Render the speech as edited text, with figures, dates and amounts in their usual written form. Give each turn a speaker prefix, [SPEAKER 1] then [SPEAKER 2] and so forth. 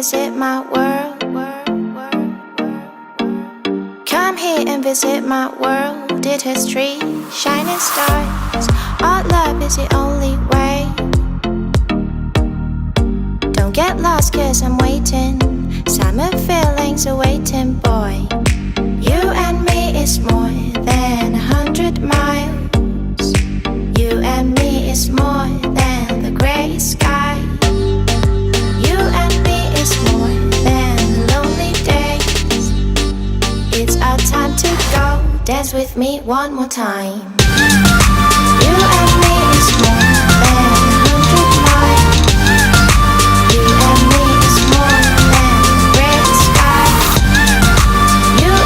[SPEAKER 1] visit my world. Come here and visit my world. It has trees, shining stars. Our love is the only way. Don't get lost cause I'm waiting. Summer feelings are waiting, boy. You and me is more than 100 miles. You and me is more than the gray sky. You and me is more than lonely days. It's our time to go. Dance with me one more time. You and me is more